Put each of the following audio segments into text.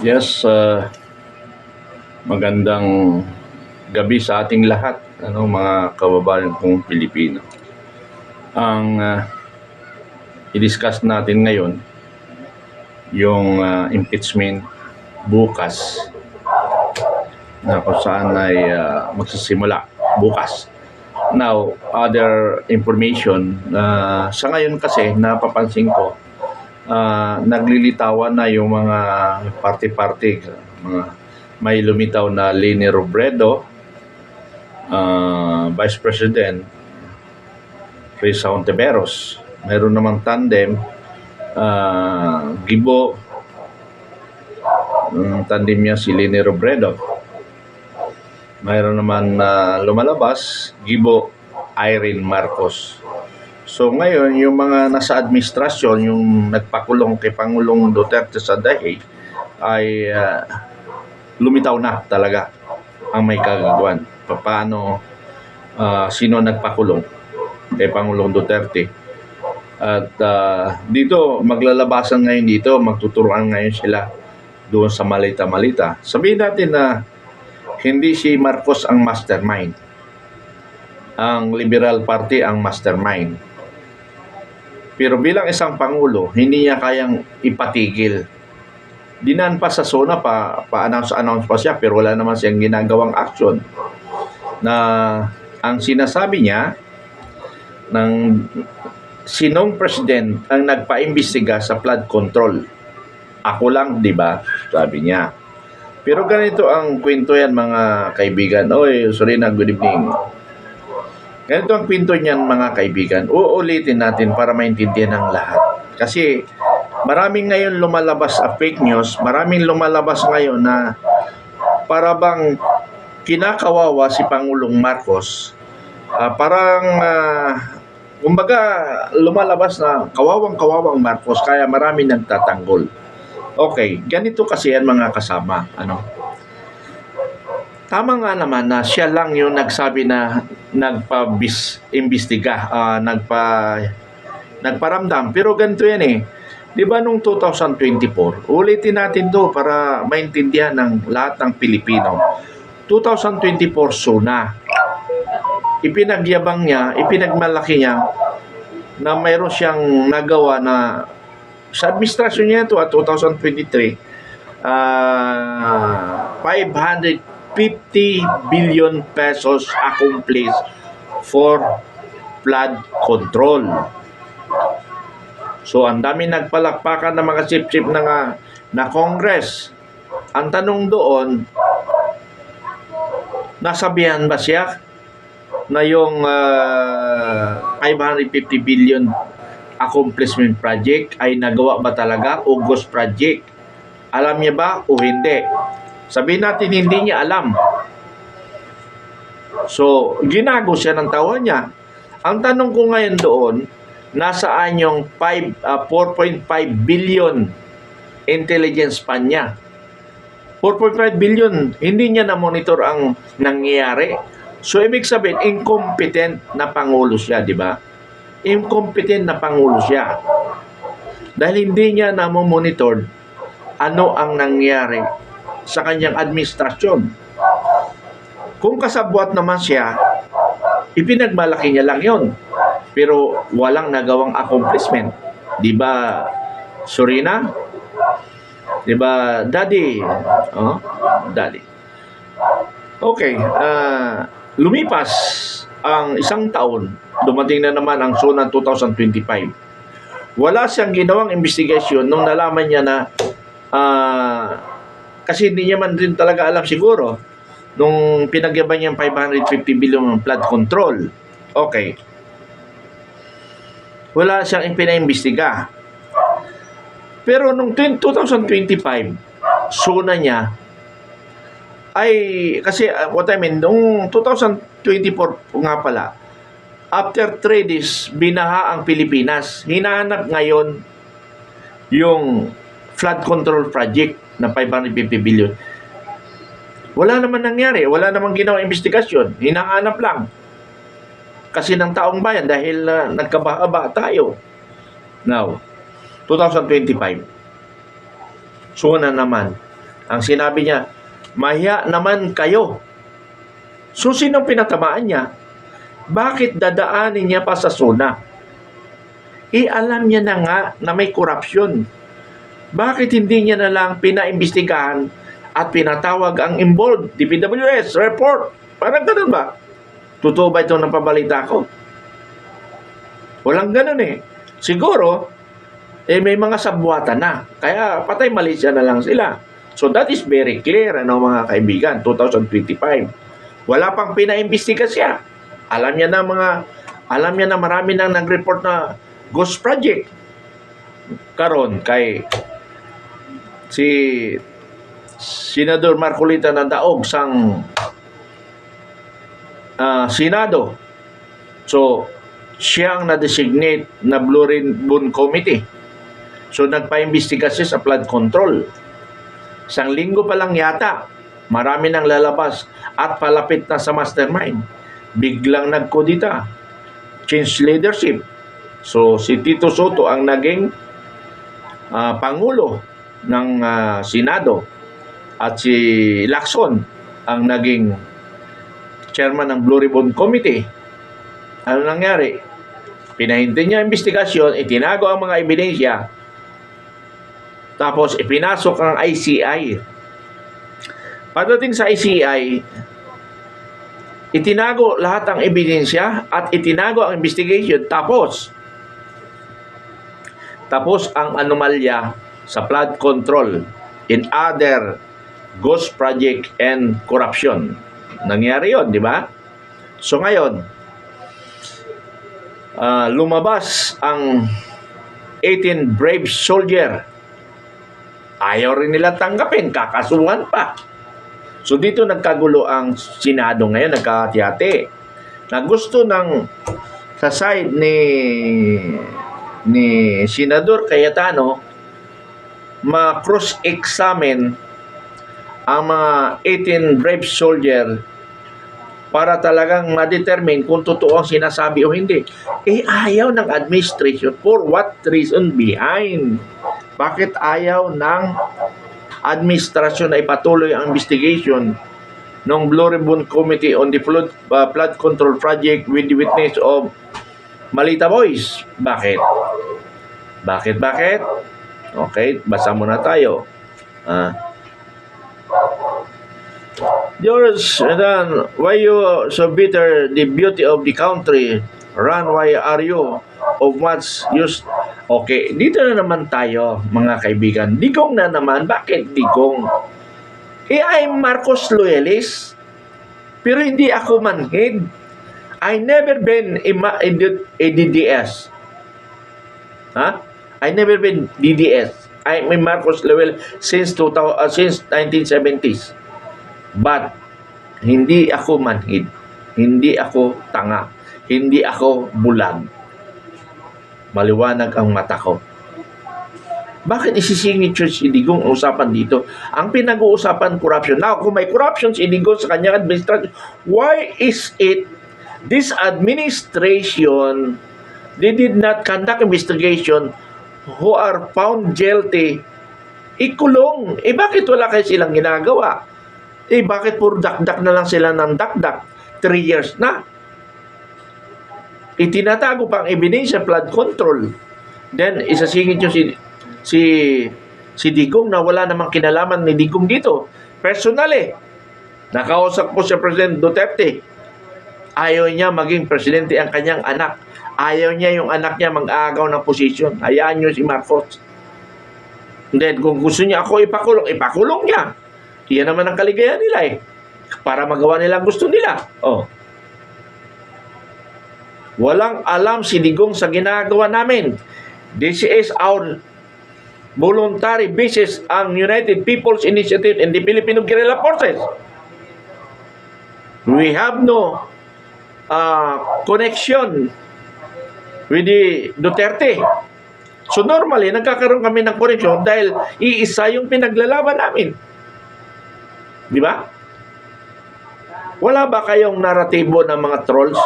Yes, magandang gabi sa ating lahat, mga kababayan kong Pilipino. Ang i-discuss natin ngayon, yung impeachment bukas, na kung saan ay magsisimula bukas. Now, other information, sa ngayon kasi napapansin ko, naglilitawan na yung mga party-party, mga may lumitaw na Leni Robredo, Vice President Risa Hontiveros. Mayroon namang tandem, Gibo, tandem niya si Leni Robredo. Mayroon naman lumalabas, Gibo, Irene Marcos. So ngayon, yung mga nasa administrasyon, yung nagpakulong kay Pangulong Duterte sa Dahig, ay lumitaw na talaga ang may kagagawan. Paano, sino nagpakulong kay Pangulong Duterte. At dito, maglalabasan ngayon dito, magtuturuan ngayon sila doon sa malita-malita. Sabihin natin na hindi si Marcos ang mastermind. Ang Liberal Party ang mastermind. Pero bilang isang Pangulo, hindi niya kayang ipatigil. Dinaan pa sa SONA, pa-announce pa siya, pero wala naman siyang ginagawang action. Na ang sinasabi niya, ng sinong president ang nagpa-imbestiga sa flood control? Ako lang, di ba? Sabi niya. Pero ganito ang kwento yan, mga kaibigan. Oy, sorry na, good evening. Ganito ang kwento niyan, mga kaibigan. Uulitin natin para maintindihan ng lahat. Kasi maraming ngayon lumalabas na fake news, maraming lumalabas ngayon na para bang kinakawawa si Pangulong Marcos. Kumbaga lumalabas na kawawang Marcos, kaya marami nagtatanggol. Okay, ganito kasi yan, mga kasama. Tama nga naman na siya lang yung nagsabi na nagpa-imbestiga, nagparamdam. Pero ganito yan eh. Di ba nung 2024, ulitin natin to para maintindihan ng lahat ng Pilipino. 2024 SONA, ipinagyabang niya, ipinagmalaki niya na mayroon siyang nagawa na sa administrasyon niya ito at 2023, 550 billion pesos accomplished for flood control. So, ang dami nagpalakpakan ng mga sip-sip na Congress. Ang tanong doon, nasabihan ba siya na yung 550 billion accomplishment project ay nagawa ba talaga o ghost project? Alam niya ba o hindi? Sabihin natin hindi niya alam. So, ginago siya ng tawa niya. Ang tanong ko ngayon doon, nasaan yung 4.5 billion intelligence pan niya? 4.5 billion, hindi niya na-monitor ang nangyayari. So, ibig sabihin, incompetent na Pangulo siya, di ba? Incompetent na Pangulo siya. Dahil hindi niya na-monitor ano ang nangyayari sa kanyang administrasyon. Kung kasabwat naman siya, ipinagmalaki niya lang yon. Pero walang nagawang accomplishment. Di ba, Sorina? Di ba, Daddy? Daddy. Okay, lumipas ang isang taon, dumating na naman ang SONA 2025. Wala siyang ginawang investigation nung nalaman niya na kasi hindi niya man din talaga alam siguro nung pinagyaban niya 550 billion ng flood control. Okay. Wala siyang ipinaimbestiga. Pero nung 2025, SONA niya ay, kasi what I mean, nung 2024 nga pala, after 3 days, binaha ang Pilipinas. Hinahanap ngayon yung flood control project na 550 billion. Wala naman nangyari. Wala namang ginawang investigasyon. Hinahanap lang. Kasi ng taong bayan dahil nagkababa tayo. Now, 2025. SONA naman. Ang sinabi niya, mahiya naman kayo. So, sinong pinatamaan niya? Bakit dadaanin niya pa sa SONA? Alam niya na nga na may korupsyon. Bakit hindi niya na lang pinaimbestigahan at pinatawag ang involved, DPWS, report? Parang ganun ba? Totoo ba ito ng pabalita ko? Walang ganun eh. Siguro, may mga sabwatan na. Kaya patay Malaysia na lang sila. So that is very clear, mga kaibigan, 2025. Wala pang pinaimbestiga siya. Alam niya na marami nang nag-report na ghost project. Karon kay si Senador Marcolita na daog sang Senado. So, siya ang na-designate na Blue Ribbon Committee. So, nagpa-imbestiga siya sa flood control. Isang linggo pa lang yata, marami nang lalabas at palapit na sa mastermind. Biglang nagkudita. Change leadership. So, si Tito Soto ang naging Pangulo ng Senado at si Lacson ang naging chairman ng Blue Ribbon Committee. Ano nangyari? Pinahintay niya ang investigasyon, itinago ang mga ebidensya, tapos ipinasok ang ICI. Pagdating sa ICI, itinago lahat ang ebidensya at itinago ang investigation, tapos ang anomalya sa flood control in other ghost project and corruption. Nangyari yon, di ba? So ngayon, lumabas ang 18 brave soldier. Ayaw rin nila tanggapin, kakasuhan pa. So dito nagkagulo ang Senado ngayon, nagkatiyate. Na gusto sa side ni Senador Cayetano ma-cross-examine ang mga 18 brave soldier para talagang ma-determine kung totoo ang sinasabi o hindi. Ayaw ng administration. For what reason behind? Bakit ayaw ng administrasyon na ipatuloy ang investigation ng Blue Ribbon Committee on the Flood Control Project with the witness of Malita Boys? Bakit? Okay, basa muna tayo. Yours, then, why you so bitter the beauty of the country? Run, why are you of much use? Okay, dito na naman tayo, mga kaibigan. Digong na naman. Bakit digong? I'm Marcos loyalist, pero hindi ako manhid. I never been a DDS. I never been DDS. I'm a Marcos loyal since 1970s. But hindi ako manhid. Hindi ako tanga. Hindi ako bulag. Maliwanag ang mata ko. Bakit isisingit si Digong ang usapan dito? Ang pinag-uusapan, corruption. Now, kung may corruption si Digong sa kanyang administration, why is it this administration, they did not conduct investigation who are found guilty, ikulong? Bakit wala kayo silang ginagawa? Bakit puro dakdak na lang sila ng dakdak? 3 years na. Itinatago pang ebidensya, flood control. Then, isasingit nyo si Digong na wala namang kinalaman ni Digong dito. Personally, nakausap po si President Duterte. Ayaw niya maging presidente ang kanyang anak. Ayaw niya yung anak niya mag-aagaw ng posisyon. Hayaan niyo si Marcos. Then, kung gusto niya ako ipakulong niya. Iyan naman ang kaligayahan nila para magawa nila ang gusto nila. Walang alam si Digong sa ginagawa namin. This is our voluntary basis ang United People's Initiative and the Filipino Guerrilla Forces. We have no connection with the Duterte. So normally, nagkakaroon kami ng connection dahil iisa yung pinaglalaban namin. Di ba? Wala ba kayong naratibo ng mga trolls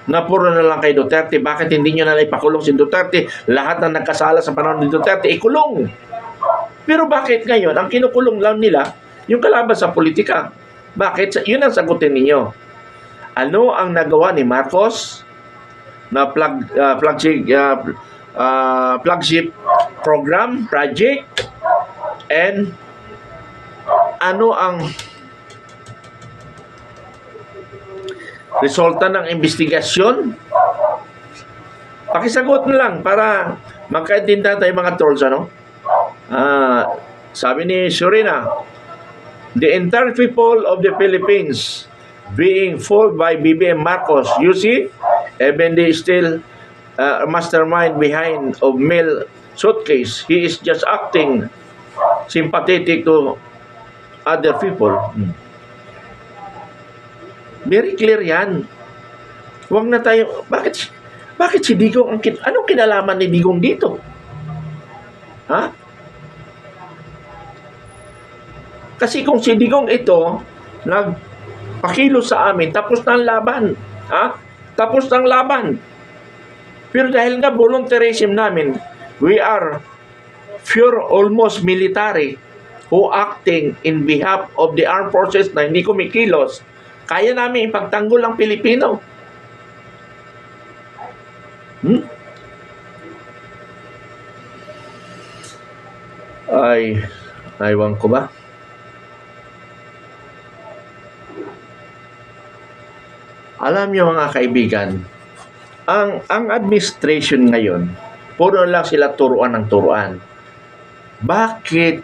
na puro na lang kay Duterte? Bakit hindi nyo na ipakulong si Duterte? Lahat na nagkasala sa panahon ni Duterte, ikulong. Pero bakit ngayon, ang kinukulong lang nila, yung kalaban sa politika? Bakit? Yun ang sagutin ninyo. Ano ang nagawa ni Marcos na flagship program, project, and ano ang resulta ng investigasyon? Pakisagot na lang para magkaintindihan tayo mga trolls, ano? Sabi ni Surina, the entire people of the Philippines being fooled by BBM Marcos. You see, even they still mastermind behind of mail suitcase. He is just acting sympathetic to other people. Very clear yan. Huwag na tayo, bakit si Digong, anong kinalaman ni Digong dito? Ha? Kasi kung si Digong ito, nagpakilo sa amin, tapos na ang laban. Ha? Tapos na ang laban. Pero dahil nga volunteerism namin, we are pure almost military who acting in behalf of the armed forces na hindi kumikilos, kaya namin ipagtanggol ang Pilipino. Aywan ko ba? Alam niyo mga kaibigan, ang administration ngayon, puro lang sila turuan ng turuan. Bakit?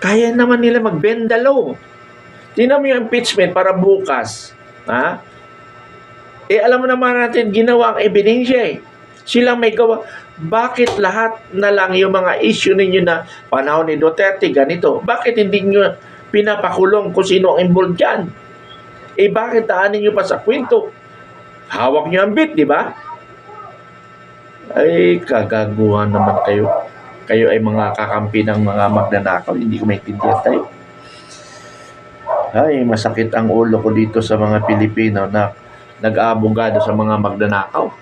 Kaya naman nila mag-bend the law. Tingnan mo yung impeachment para bukas. Ha? Alam mo naman natin, ginawa ang ebidensya eh. Silang may gawa. Bakit lahat na lang yung mga issue ninyo na panahon ni Duterte, ganito? Bakit hindi nyo pinapakulong kung sino ang involved dyan? Bakit daanin nyo pa sa kwento? Hawak nyo ang bit, di ba? Ay, kagaguhan naman kayo. Kayo ay mga kakampi ng mga magnanakaw. Hindi ko maintindihan tayo. Ay, masakit ang ulo ko dito sa mga Pilipino na nag-aabogado sa mga magnanakaw.